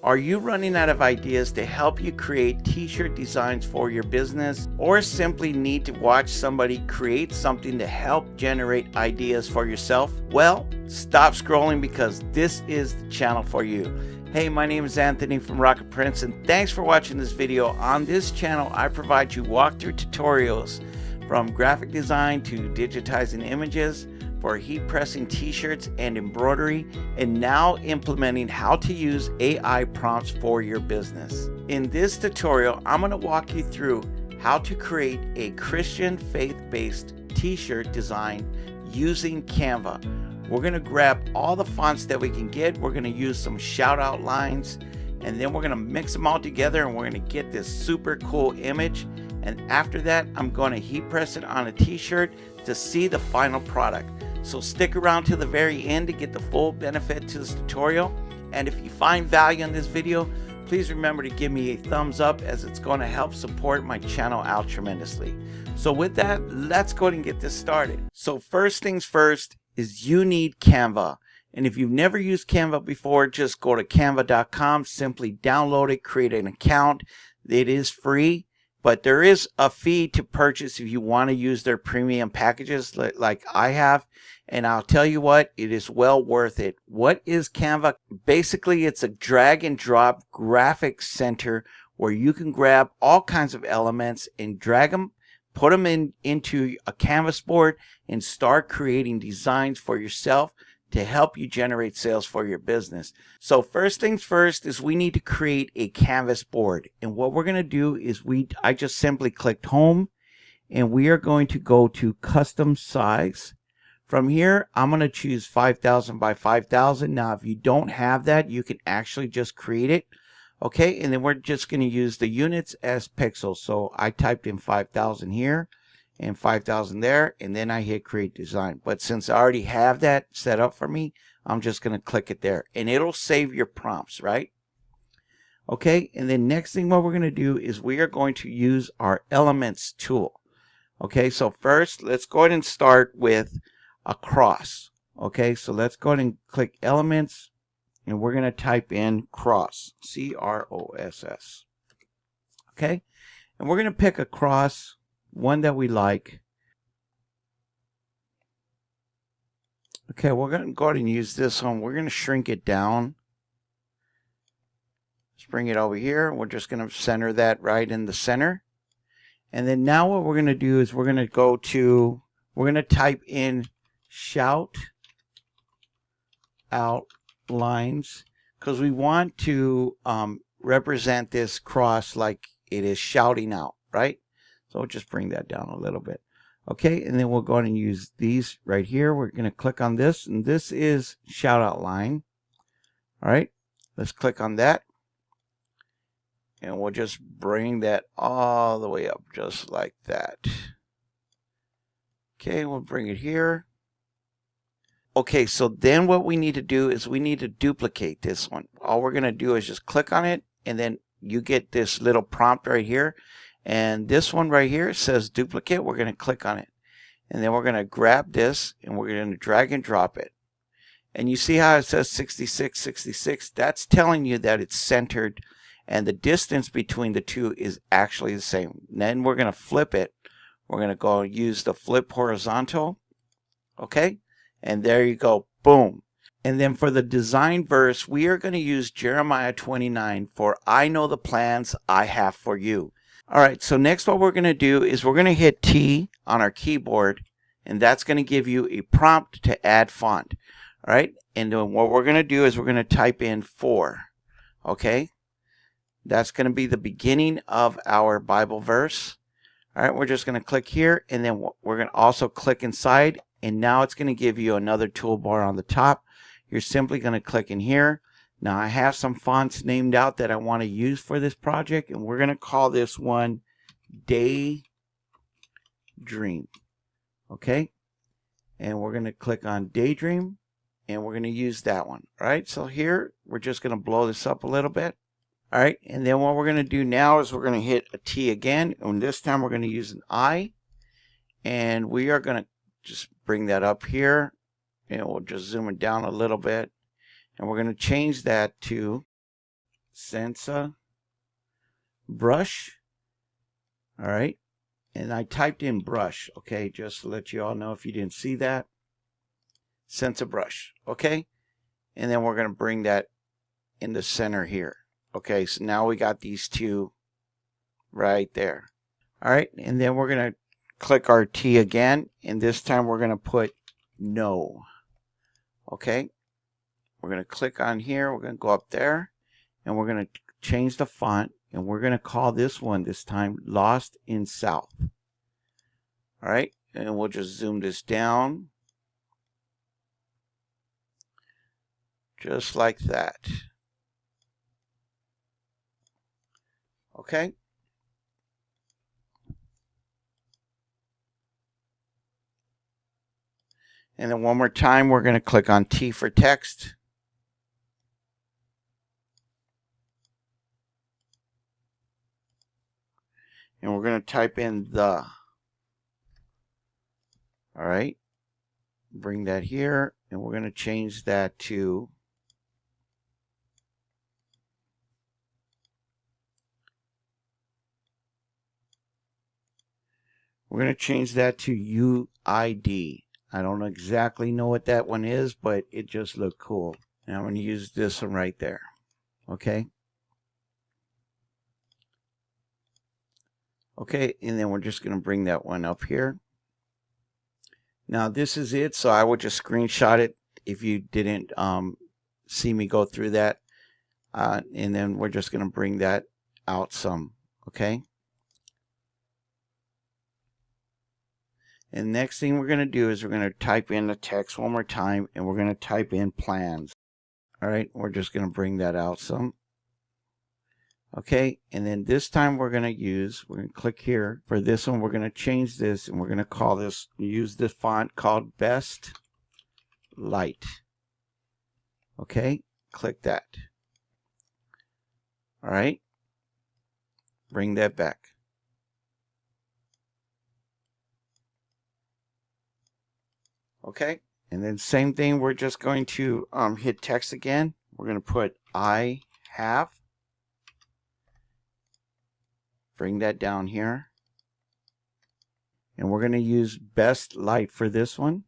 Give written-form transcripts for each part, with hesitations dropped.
Are you running out of ideas to help you create t-shirt designs for your business, or simply need to watch somebody create something to help generate ideas for yourself? Well, stop scrolling because this is the channel for you. Hey, my name is Anthony from Rocket Prince, and thanks for watching this video. On this channel, I provide you walkthrough tutorials from graphic design to digitizing images, for heat pressing t-shirts and embroidery, and now implementing how to use AI prompts for your business. In this tutorial, I'm going to walk you through how to create a Christian faith-based t-shirt design using Canva. We're going to grab all the fonts that we can get. We're going to use some shout out lines, and then we're going to mix them all together, and we're going to get this super cool image. And after that, I'm going to heat press it on a t-shirt to see the final product. So stick around to the very end to get the full benefit to this tutorial. And if you find value in this video, please remember to give me a thumbs up, as it's going to help support my channel out tremendously. So with that, let's go ahead and get this started. So first things first is you need Canva. And if you've never used Canva before, just go to canva.com, simply download it, create an account. It is free, but there is a fee to purchase if you want to use their premium packages like I have. And I'll tell you what, it is well worth it. What is Canva? Basically, it's a drag and drop graphic center where you can grab all kinds of elements and drag them, put them into a canvas board, and start creating designs for yourself to help you generate sales for your business. So first things first is we need to create a canvas board. And what we're going to do is I just simply clicked home, and we are going to go to custom size. From here, I'm going to choose 5,000 by 5,000. Now, if you don't have that, you can actually just create it. Okay, and then we're just going to use the units as pixels. So I typed in 5,000 here and 5,000 there, and then I hit create design. But since I already have that set up for me, I'm just going to click it there, and it'll save your prompts, right? Okay, and then next thing what we're going to do is we are going to use our elements tool. Okay, so first let's go ahead and start with a cross. Okay, so let's go ahead and click elements, and we're going to type in cross, C-R-O-S-S. Okay, and we're going to pick a cross, one that we like. Okay, we're going to go ahead and use this one. We're going to shrink it down. Let's bring it over here. We're just going to center that right in the center. And then now what we're going to do is we're going to type in shout out lines, because we want to represent this cross like it is shouting out, right? So we'll just bring that down a little bit. Okay, and then we'll go ahead and use these right here. We're going to click on this, and this is shout out line. All right, let's click on that, and we'll just bring that all the way up just like that. Okay, we'll bring it here. Okay, so then what we need to do is we need to duplicate this one. All we're going to do is just click on it, and then you get this little prompt right here. And this one right here says duplicate. We're going to click on it. And then we're going to grab this, and we're going to drag and drop it. And you see how it says 66, 66? That's telling you that it's centered, and the distance between the two is actually the same. And then we're going to flip it. We're going to go use the flip horizontal. Okay? And there you go, boom. And then for the design verse, we are going to use Jeremiah 29, for I know the plans I have for you. All right, so next what we're going to do is we're going to hit T on our keyboard, and that's going to give you a prompt to add font. All right, and then what we're going to do is we're going to type in 4. Okay, that's going to be the beginning of our Bible verse. All right, we're just going to click here, and then we're going to also click inside. And now it's going to give you another toolbar on the top. You're simply going to click in here. Now I have some fonts named out that I want to use for this project, and we're going to call this one Daydream. Okay, and we're going to click on Daydream, and we're going to use that one. All right, so here we're just going to blow this up a little bit. All right, and then what we're going to do now is we're going to hit a T again, and this time we're going to use an I, and we are going to just bring that up here, and we'll just zoom it down a little bit, and we're going to change that to Sensa brush. All right. And I typed in brush, okay, just to let you all know if you didn't see that. Sensa brush, okay? And then we're going to bring that in the center here. Okay, so now we got these two right there. All right, and then we're going to click our T again, and this time we're going to put no. Okay, we're going to click on here, we're going to go up there, and we're going to change the font, and we're going to call this one this time Lost in South. All right, and we'll just zoom this down. Just like that. Okay. And then one more time, we're going to click on T for text. And we're going to type in the. All right. Bring that here. And we're going to change that to. We're going to change that to UID. I don't exactly know what that one is, but it just looked cool. And I'm going to use this one right there. Okay. Okay, and then we're just going to bring that one up here. Now this is it, so I would just screenshot it if you didn't see me go through that. And then we're just going to bring that out some, okay? And next thing we're going to do is we're going to type in the text one more time, and we're going to type in plans. All right, we're just going to bring that out some. Okay, and then this time we're going to click here. For this one, we're going to change this, and we're going to call this, use the font called Best Light. Okay, click that. All right, bring that back. Okay, and then same thing, we're just going to hit text again. We're going to put I have. Bring that down here. And we're going to use Best Light for this one.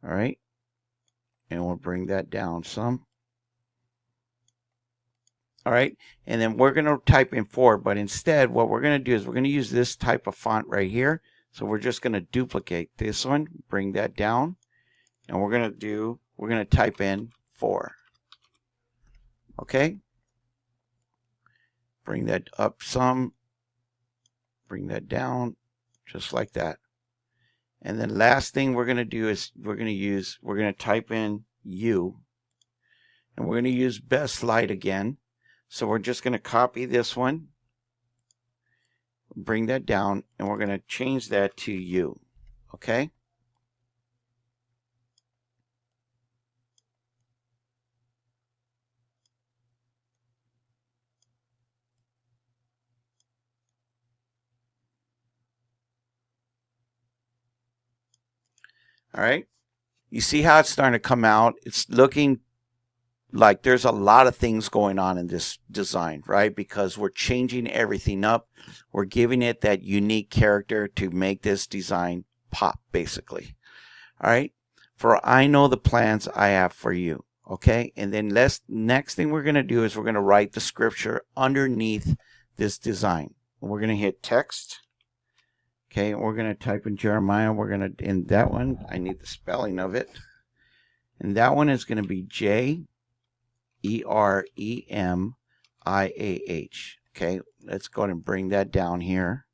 All right, and we'll bring that down some. All right, and then we're going to type in 4, but instead what we're going to do is we're going to use this type of font right here. So we're just going to duplicate this one, bring that down, and we're going to type in 4. Okay, bring that up some, bring that down, just like that. And then last thing we're going to do is we're going to type in U, and we're going to use Best Light again. So we're just going to copy this one, bring that down, and we're going to change that to U. Okay? All right? You see how it's starting to come out? It's looking like there's a lot of things going on in this design, right? Because we're changing everything up. We're giving it that unique character to make this design pop, basically. All right? For I know the plans I have for you. Okay? And then next thing we're going to do is we're going to write the scripture underneath this design. We're going to hit text. Okay, we're going to type in Jeremiah. We're going to, in that one, I need the spelling of it. And that one is going to be Jeremiah. Okay, let's go ahead and bring that down here.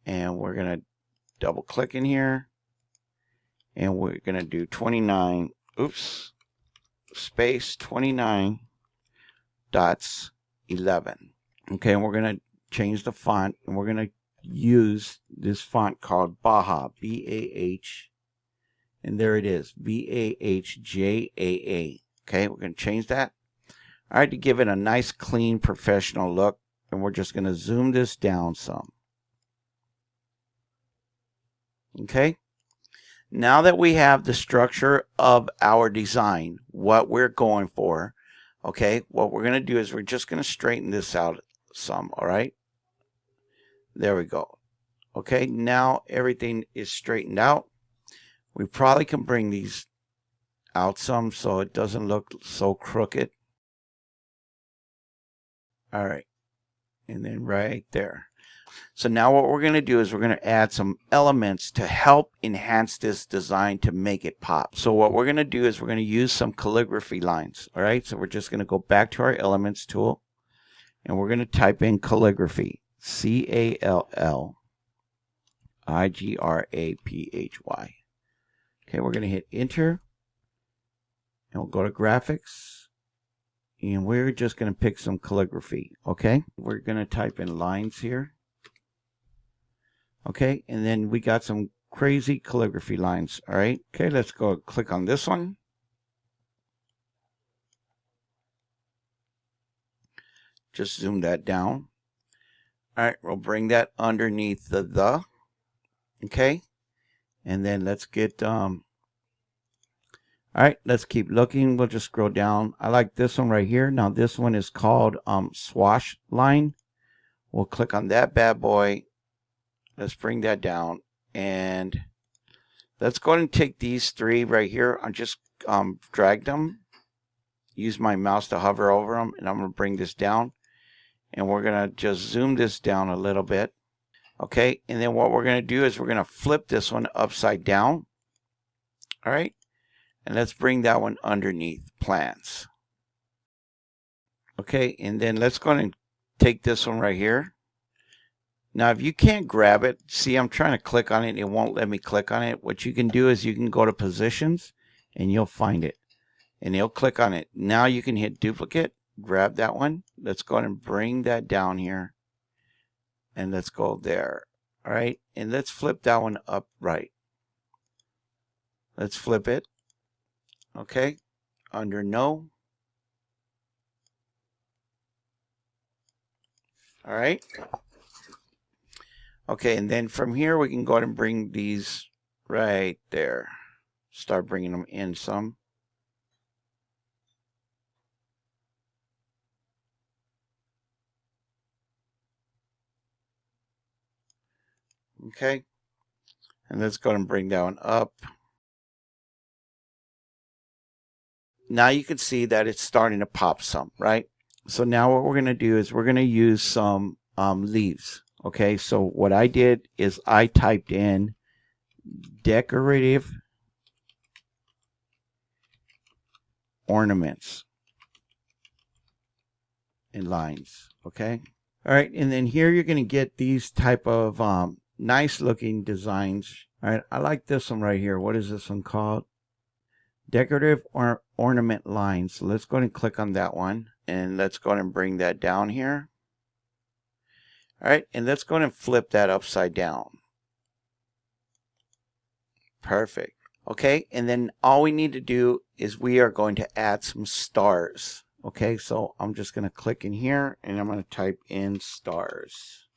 And we're going to double click in here. And we're going to do 29, space 29 dots 11. Okay, and we're going to change the font, and we're going to use this font called Baha, B-A-H, and there it is, B-A-H-J-A-A. Okay, we're going to change that. All right, to give it a nice, clean, professional look, and we're just going to zoom this down some. Okay, now that we have the structure of our design, what we're going for, Okay, what we're going to do is we're just going to straighten this out some, all right? There we go. Okay, now everything is straightened out. We probably can bring these out some so it doesn't look so crooked. All right, and then right there. So now what we're going to do is we're going to add some elements to help enhance this design to make it pop. So what we're going to do is we're going to use some calligraphy lines. All right, so we're just going to go back to our elements tool and we're going to type in calligraphy. CALLIGRAPHY. Okay, we're going to hit enter and we'll go to graphics and we're just going to pick some calligraphy. Okay, we're going to type in lines here. Okay, and then we got some crazy calligraphy lines. All right, okay, let's go click on this one. Just zoom that down. All right, we'll bring that underneath the. Okay, and then let's get all right, let's keep looking. We'll just scroll down. I like this one right here. Now this one is called swash line. We'll click on that bad boy. Let's bring that down and let's go ahead and take these three right here. I just drag them. Use my mouse to hover over them, and I'm going to bring this down. And we're going to just zoom this down a little bit. Okay, and then what we're going to do is we're going to flip this one upside down. All right, and let's bring that one underneath plants. Okay, and then let's go ahead and take this one right here. Now, if you can't grab it, see, I'm trying to click on it. It won't let me click on it. What you can do is you can go to positions and you'll find it. And you'll click on it. Now you can hit duplicate, grab that one. Let's go ahead and bring that down here. And let's go there. All right. And let's flip that one up right. Let's flip it. Okay. Under no. All right. Okay, and then from here we can go ahead and bring these right there. Start bringing them in some. Okay, and let's go ahead and bring that one up. Now you can see that it's starting to pop some, right? So now what we're going to do is we're going to use some leaves. Okay, so what I did is I typed in decorative ornaments and lines. Okay, all right, and then here you're going to get these type of nice looking designs. All right, I like this one right here. What is this one called? Decorative or ornament lines. So let's go ahead and click on that one and let's go ahead and bring that down here. All right, and let's go ahead and flip that upside down. Perfect. Okay, and then all we need to do is we are going to add some stars. Okay, so I'm just going to click in here and I'm going to type in stars.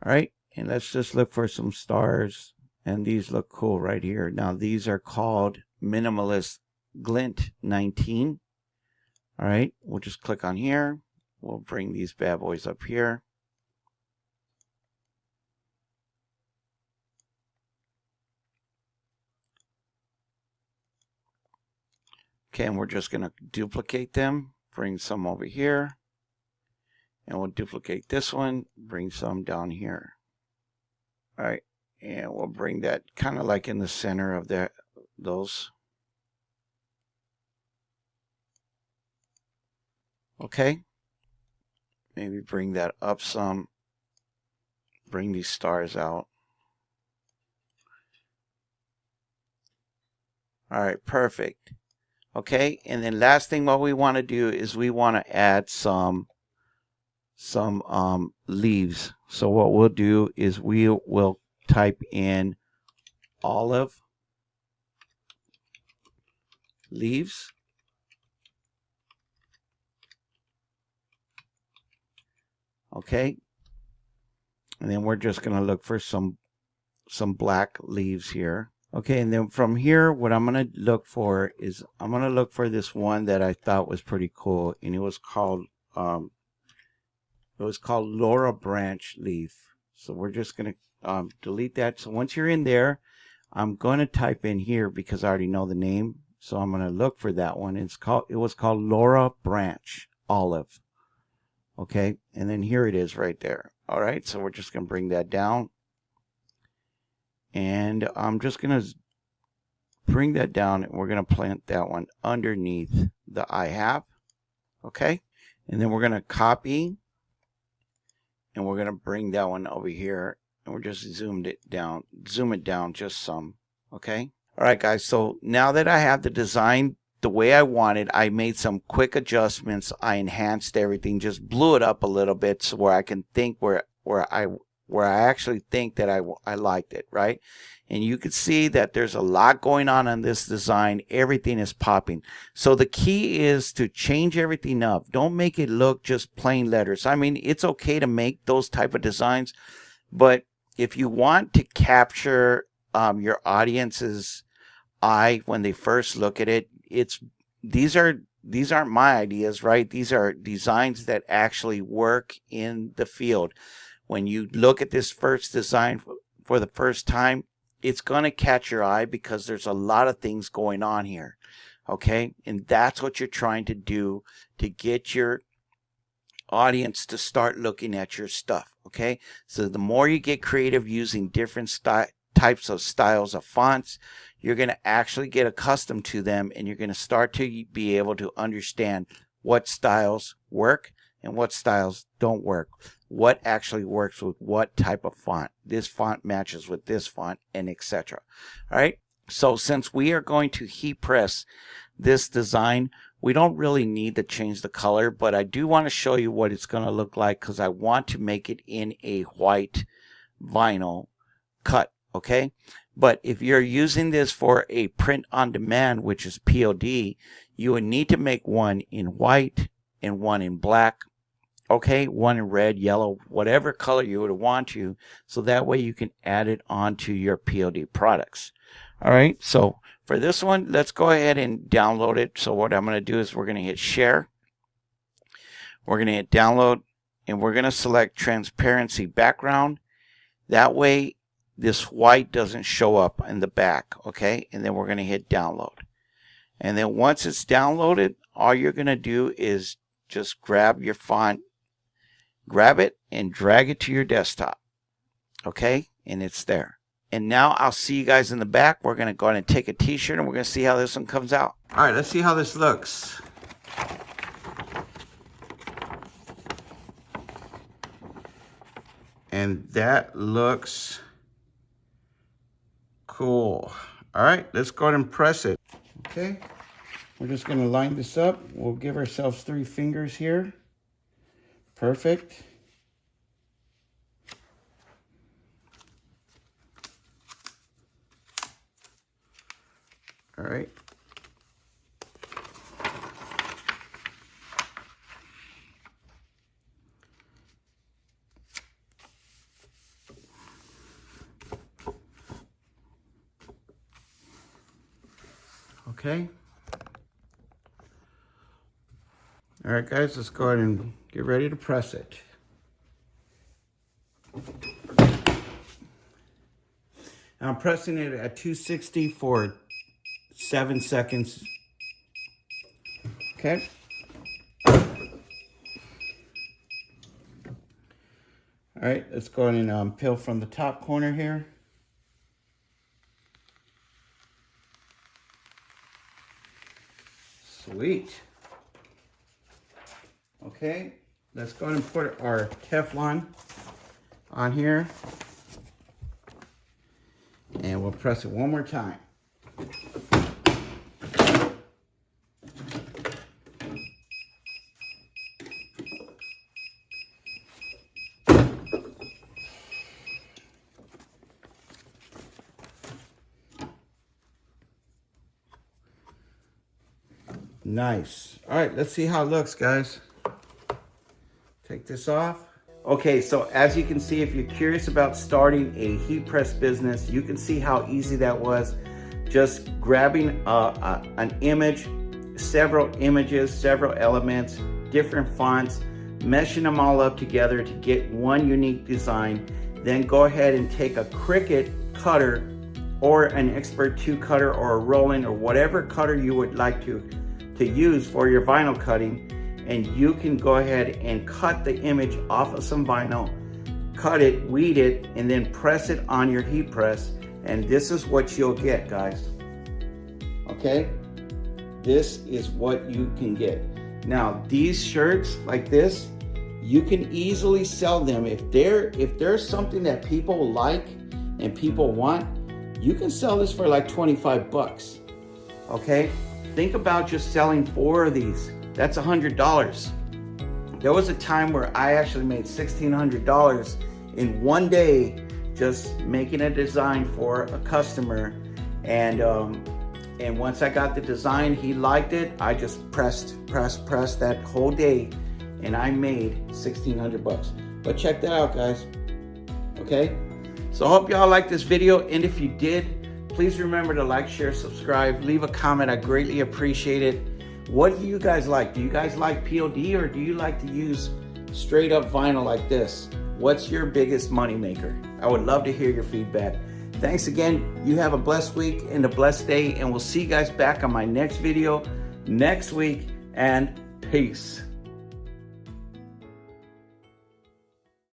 All right, and let's just look for some stars. And these look cool right here. Now these are called Minimalist Glint 19. All right, we'll just click on here. We'll bring these bad boys up here. Okay, and we're just going to duplicate them, bring some over here. And we'll duplicate this one, bring some down here. All right, and we'll bring that kind of like in the center of those. Okay, maybe bring that up some. Bring these stars out. All right, perfect. Okay, and then last thing what we want to do is we want to add some leaves. So what we'll do is we will type in olive leaves. Okay, and then we're just going to look for some black leaves here. Okay, and then from here, what I'm going to look for is I'm going to look for this one that I thought was pretty cool, and um, it was called Laura Branch Leaf. So we're just going to delete that. So once you're in there, I'm going to type in here because I already know the name. So I'm going to look for that one. It was called Laura Branch Olive. Okay, and then here it is right there. All right, so we're just going to bring that down. And I'm just going to bring that down, and we're going to plant that one underneath the I have. Okay, and then we're going to copy, and we're going to bring that one over here, and we're just zoom it down just some. Okay, all right guys, so now that I have the design the way I wanted, I made some quick adjustments. I enhanced everything, just blew it up a little bit so where I can think where I actually think that I liked it, right? And you can see that there's a lot going on this design. Everything is popping. So the key is to change everything up. Don't make it look just plain letters. I mean, it's okay to make those type of designs, but if you want to capture your audience's eye when they first look at it, these aren't my ideas, right? These are designs that actually work in the field. When you look at this first design for the first time, it's going to catch your eye because there's a lot of things going on here. Okay, and that's what you're trying to do to get your audience to start looking at your stuff. Okay, so the more you get creative using different types of styles of fonts, you're going to actually get accustomed to them, and you're going to start to be able to understand what styles work and what styles don't work, what actually works with what type of font. This font matches with this font, and etc. All right, so since we are going to heat press this design, we don't really need to change the color, but I do want to show you what it's going to look like because I want to make it in a white vinyl cut. Okay, but if you're using this for a print on demand, which is POD, you would need to make one in white and one in black. Okay, one in red, yellow, whatever color you would want to, so that way you can add it onto your POD products. All right, so for this one, let's go ahead and download it. So what I'm going to do is we're going to hit share, we're going to hit download, and we're going to select transparency background. That way this white doesn't show up in the back. Okay, and then we're going to hit download, and then once it's downloaded, all you're going to do is just grab your font, grab it and drag it to your desktop. Okay, and it's there. And now I'll see you guys in the back. We're going to go ahead and take a t-shirt, and we're going to see how this one comes out. All right, let's see how this looks. And that looks cool. All right, let's go ahead and press it. Okay, we're just going to line this up. We'll give ourselves 3 fingers here. Perfect. All right. Okay. All right, guys, let's go ahead and get ready to press it. I'm pressing it at 260 for 7 seconds. Okay. All right, let's go ahead and peel from the top corner here. Sweet. Okay, let's go ahead and put our Teflon on here. And we'll press it one more time. Nice. All right, let's see how it looks, guys. Take this off. Okay, so as you can see, if you're curious about starting a heat press business, you can see how easy that was. Just grabbing an image, several images, several elements, different fonts, meshing them all up together to get one unique design. Then go ahead and take a Cricut cutter or an Expert 2 cutter or a Roland or whatever cutter you would like to use for your vinyl cutting, and you can go ahead and cut the image off of some vinyl, cut it, weed it, and then press it on your heat press, and this is what you'll get, guys. Okay, this is what you can get. Now these shirts like this, you can easily sell them. If there's something that people like and people want, you can sell this for like 25 bucks. Okay, think about just selling 4 of these. That's $100. There was a time where I actually made $1,600 in one day just making a design for a customer, and once I got the design, he liked it, I just pressed that whole day, and I made 1,600 bucks. But check that out, guys. Okay, so I hope y'all liked this video, and if you did, please remember to like, share, subscribe, leave a comment. I greatly appreciate it. What do you guys like? Do you guys like POD, or do you like to use straight up vinyl like this? What's your biggest money maker? I would love to hear your feedback. Thanks again. You have a blessed week and a blessed day, and we'll see you guys back on my next video next week, and peace.